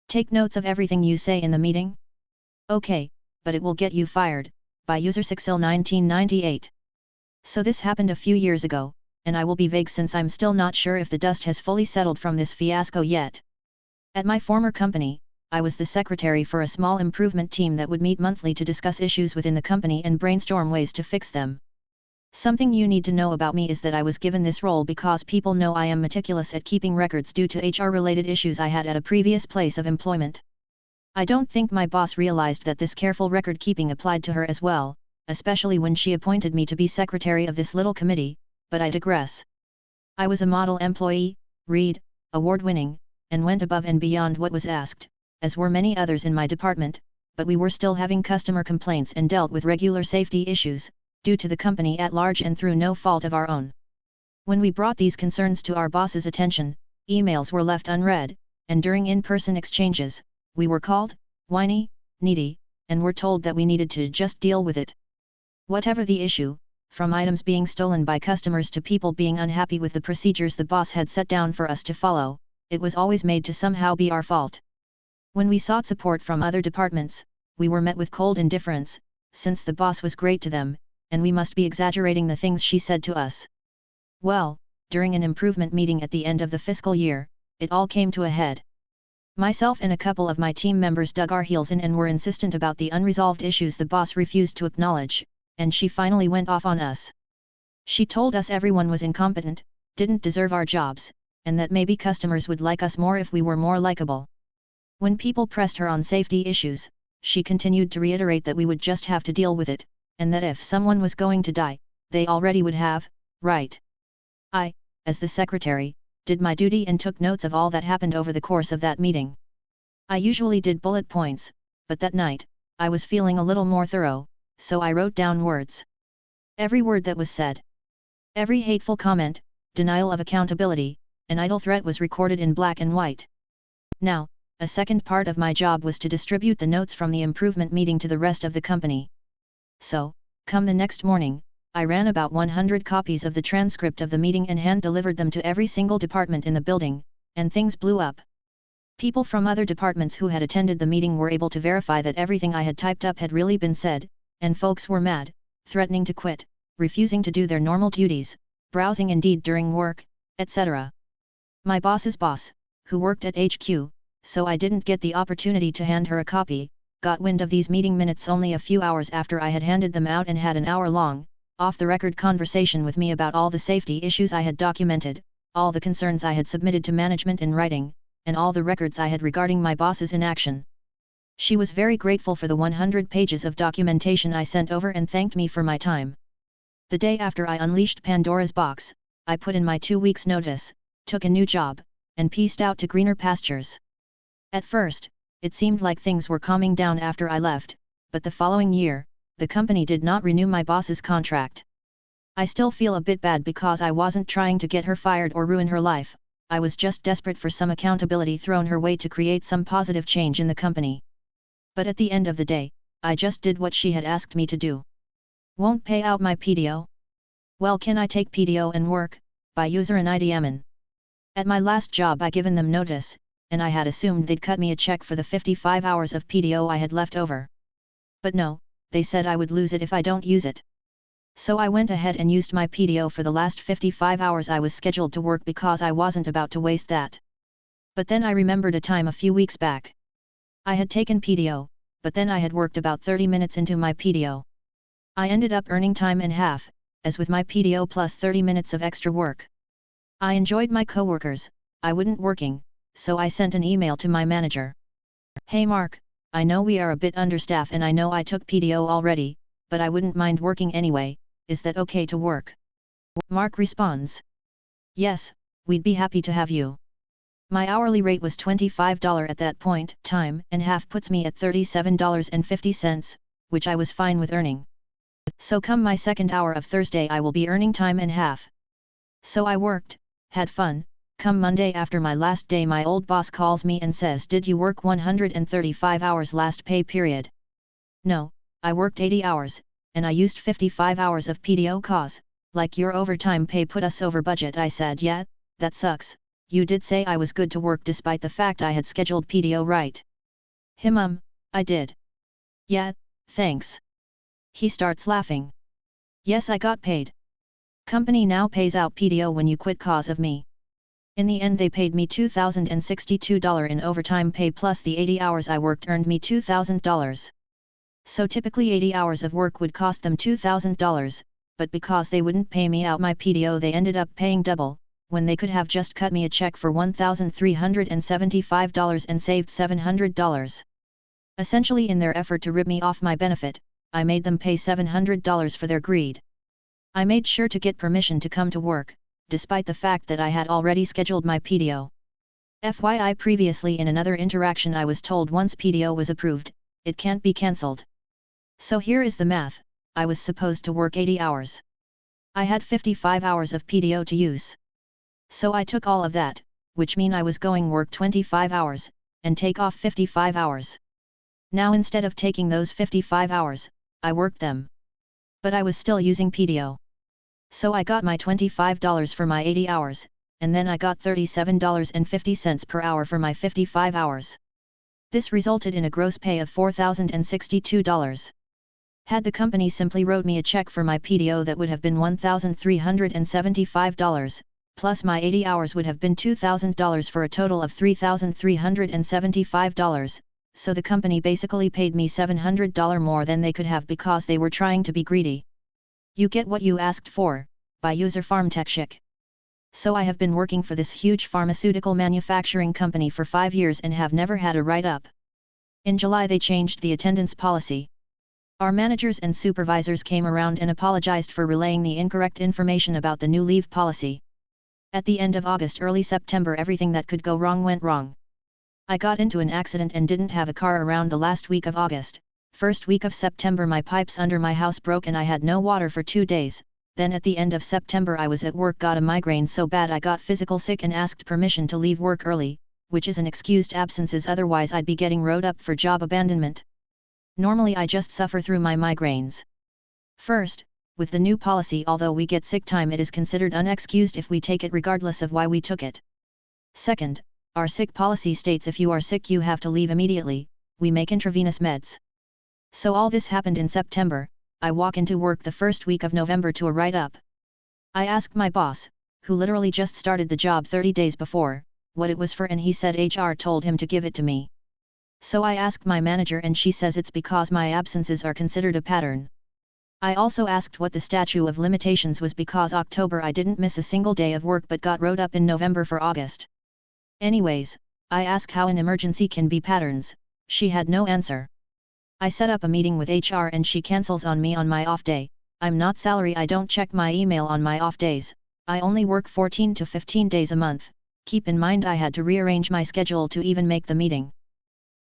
Take notes of everything you say in the meeting? Okay, but it will get you fired, by user 6il 1998. So this happened a few years ago, and I will be vague since I'm still not sure if the dust has fully settled from this fiasco yet. At my former company, I was the secretary for a small improvement team that would meet monthly to discuss issues within the company and brainstorm ways to fix them. Something you need to know about me is that I was given this role because people know I am meticulous at keeping records due to HR-related issues I had at a previous place of employment. I don't think my boss realized that this careful record-keeping applied to her as well, especially when she appointed me to be secretary of this little committee, but I digress. I was a model employee, read, award-winning, and went above and beyond what was asked, as were many others in my department, but we were still having customer complaints and dealt with regular safety issues, due to the company at large and through no fault of our own. When we brought these concerns to our boss's attention, emails were left unread, and during in-person exchanges, we were called whiny, needy, and were told that we needed to just deal with it. Whatever the issue, from items being stolen by customers to people being unhappy with the procedures the boss had set down for us to follow, it was always made to somehow be our fault. When we sought support from other departments, we were met with cold indifference, since the boss was great to them, and we must be exaggerating the things she said to us. Well, during an improvement meeting at the end of the fiscal year, it all came to a head. Myself and a couple of my team members dug our heels in and were insistent about the unresolved issues the boss refused to acknowledge, and she finally went off on us. She told us everyone was incompetent, didn't deserve our jobs, and that maybe customers would like us more if we were more likable. When people pressed her on safety issues, she continued to reiterate that we would just have to deal with it, and that if someone was going to die, they already would have, right? I, as the secretary, did my duty and took notes of all that happened over the course of that meeting. I usually did bullet points, but that night, I was feeling a little more thorough, so I wrote down words. Every word that was said. Every hateful comment, denial of accountability, and idle threat was recorded in black and white. Now, a second part of my job was to distribute the notes from the improvement meeting to the rest of the company. So, come the next morning, I ran about 100 copies of the transcript of the meeting and hand-delivered them to every single department in the building, and things blew up. People from other departments who had attended the meeting were able to verify that everything I had typed up had really been said, and folks were mad, threatening to quit, refusing to do their normal duties, browsing Indeed during work, etc. My boss's boss, who worked at HQ, so I didn't get the opportunity to hand her a copy, got wind of these meeting minutes only a few hours after I had handed them out and had an hour-long, off-the-record conversation with me about all the safety issues I had documented, all the concerns I had submitted to management in writing, and all the records I had regarding my boss's inaction. She was very grateful for the 100 pages of documentation I sent over and thanked me for my time. The day after I unleashed Pandora's box, I put in my 2 weeks' notice, took a new job, and pieced out to greener pastures. At first, it seemed like things were calming down after I left, but the following year, the company did not renew my boss's contract. I still feel a bit bad because I wasn't trying to get her fired or ruin her life, I was just desperate for some accountability thrown her way to create some positive change in the company. But at the end of the day, I just did what she had asked me to do. Won't pay out my PTO? Well, can I take PTO and work, by user and IDMN? At my last job I given them notice, and I had assumed they'd cut me a check for the 55 hours of PTO I had left over. But no, they said I would lose it if I don't use it. So I went ahead and used my PTO for the last 55 hours I was scheduled to work because I wasn't about to waste that. But then I remembered a time a few weeks back. I had taken PTO, but then I had worked about 30 minutes into my PTO. I ended up earning time and half, as with my PTO plus 30 minutes of extra work. I enjoyed my coworkers, I wouldn't working, so I sent an email to my manager. Hey Mark, I know we are a bit understaffed and I know I took PTO already, but I wouldn't mind working anyway, is that okay to work? Mark responds. Yes, we'd be happy to have you. My hourly rate was $25 at that point, time and half puts me at $37.50, which I was fine with earning. So come my second hour of Thursday I will be earning time and half. So I worked, had fun. Come Monday after my last day my old boss calls me and says, did you work 135 hours last pay period? No, I worked 80 hours, and I used 55 hours of PTO cause, like your overtime pay put us over budget. I said, yeah, that sucks, you did say I was good to work despite the fact I had scheduled PTO, right? I did. Yeah, thanks. He starts laughing. Yes, I got paid. Company now pays out PTO when you quit cause of me. In the end they paid me $2,062 in overtime pay plus the 80 hours I worked earned me $2,000. So typically 80 hours of work would cost them $2,000, but because they wouldn't pay me out my PTO they ended up paying double, when they could have just cut me a check for $1,375 and saved $700. Essentially in their effort to rip me off my benefit, I made them pay $700 for their greed. I made sure to get permission to come to work, despite the fact that I had already scheduled my PTO. FYI, previously in another interaction I was told once PTO was approved, it can't be cancelled. So here is the math, I was supposed to work 80 hours. I had 55 hours of PTO to use. So I took all of that, which mean I was going work 25 hours, and take off 55 hours. Now instead of taking those 55 hours, I worked them. But I was still using PTO. So I got my $25 for my 80 hours, and then I got $37.50 per hour for my 55 hours. This resulted in a gross pay of $4,062. Had the company simply wrote me a check for my PTO that would have been $1,375, plus my 80 hours would have been $2,000 for a total of $3,375, so the company basically paid me $700 more than they could have because they were trying to be greedy. You get what you asked for, by user FarmTech. So I have been working for this huge pharmaceutical manufacturing company for 5 years and have never had a write-up. In July they changed the attendance policy. Our managers and supervisors came around and apologized for relaying the incorrect information about the new leave policy. At the end of August, early September, everything that could go wrong went wrong. I got into an accident and didn't have a car around the last week of August. First week of September my pipes under my house broke and I had no water for 2 days. Then at the end of September I was at work, got a migraine so bad I got physical sick and asked permission to leave work early, which is an excused absences, otherwise I'd be getting wrote up for job abandonment. Normally I just suffer through my migraines. First, with the new policy, although we get sick time, it is considered unexcused if we take it regardless of why we took it. Second, our sick policy states if you are sick you have to leave immediately, we make intravenous meds. So all this happened in September. I walk into work the first week of November to a write-up. I asked my boss, who literally just started the job 30 days before, what it was for, and he said HR told him to give it to me. So I asked my manager and she says it's because my absences are considered a pattern. I also asked what the statute of limitations was because October I didn't miss a single day of work but got wrote up in November for August. Anyways, I asked how an emergency can be patterns, she had no answer. I set up a meeting with HR and she cancels on me on my off day. I'm not salary, I don't check my email on my off days, I only work 14 to 15 days a month. Keep in mind I had to rearrange my schedule to even make the meeting.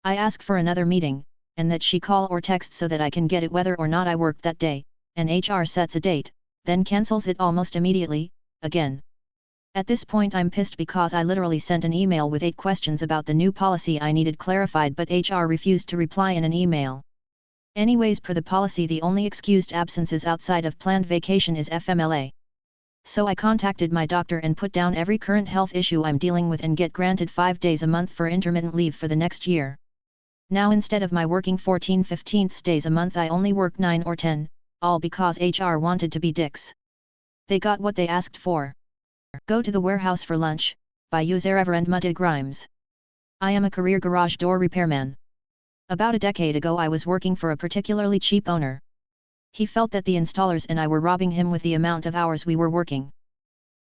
I ask for another meeting, and that she call or text so that I can get it whether or not I worked that day, and HR sets a date, then cancels it almost immediately, again. At this point I'm pissed because I literally sent an email with 8 questions about the new policy I needed clarified, but HR refused to reply in an email. Anyways, per the policy the only excused absences outside of planned vacation is FMLA. So I contacted my doctor and put down every current health issue I'm dealing with and get granted 5 days a month for intermittent leave for the next year. Now instead of my working 14/15 days a month I only work 9 or 10, all because HR wanted to be dicks. They got what they asked for. Go to the warehouse for lunch, by user Reverend Muddy Grimes. I am a career garage door repairman. About a decade ago I was working for a particularly cheap owner. He felt that the installers and I were robbing him with the amount of hours we were working.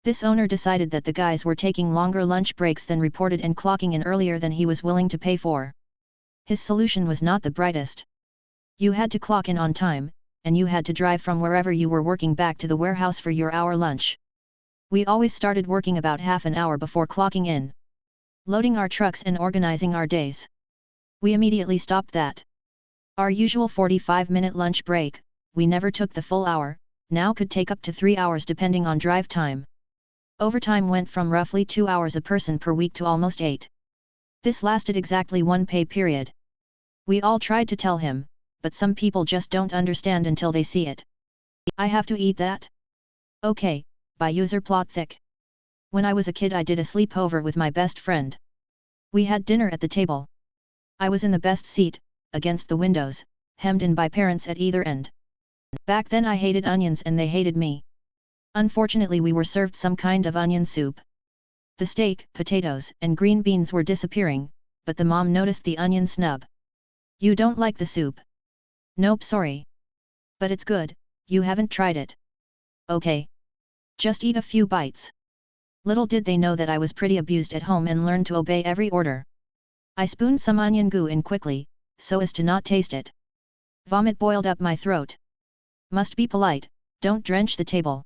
This owner decided that the guys were taking longer lunch breaks than reported and clocking in earlier than he was willing to pay for. His solution was not the brightest. You had to clock in on time, and you had to drive from wherever you were working back to the warehouse for your hour lunch. We always started working about half an hour before clocking in, loading our trucks and organizing our days. We immediately stopped that. Our usual 45-minute lunch break, we never took the full hour, now could take up to 3 hours depending on drive time. Overtime went from roughly 2 hours a person per week to almost 8. This lasted exactly 1 pay period. We all tried to tell him, but some people just don't understand until they see it. I have to eat that? Okay, by user plot thick. When I was a kid I did a sleepover with my best friend. We had dinner at the table. I was in the best seat, against the windows, hemmed in by parents at either end. Back then I hated onions and they hated me. Unfortunately we were served some kind of onion soup. The steak, potatoes, and green beans were disappearing, but the mom noticed the onion snub. You don't like the soup? Nope, sorry. But it's good, you haven't tried it. Okay. Just eat a few bites. Little did they know that I was pretty abused at home and learned to obey every order. I spooned some onion goo in quickly, so as to not taste it. Vomit boiled up my throat. Must be polite, don't drench the table.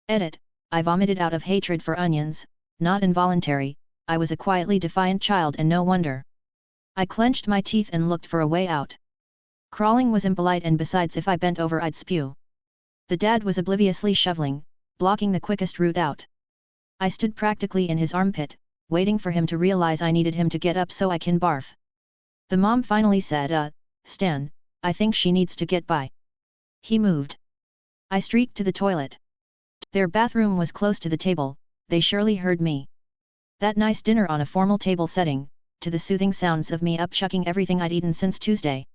Edit, I vomited out of hatred for onions, not involuntary, I was a quietly defiant child and no wonder. I clenched my teeth and looked for a way out. Crawling was impolite and besides if I bent over I'd spew. The dad was obliviously shoveling, blocking the quickest route out. I stood practically in his armpit, waiting for him to realize I needed him to get up so I can barf. The mom finally said, Stan, I think she needs to get by. He moved. I streaked to the toilet. Their bathroom was close to the table, they surely heard me. That nice dinner on a formal table setting, to the soothing sounds of me upchucking everything I'd eaten since Tuesday.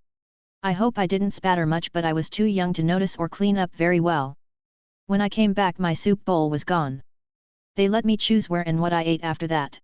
I hope I didn't spatter much but I was too young to notice or clean up very well. When I came back my soup bowl was gone. They let me choose where and what I ate after that.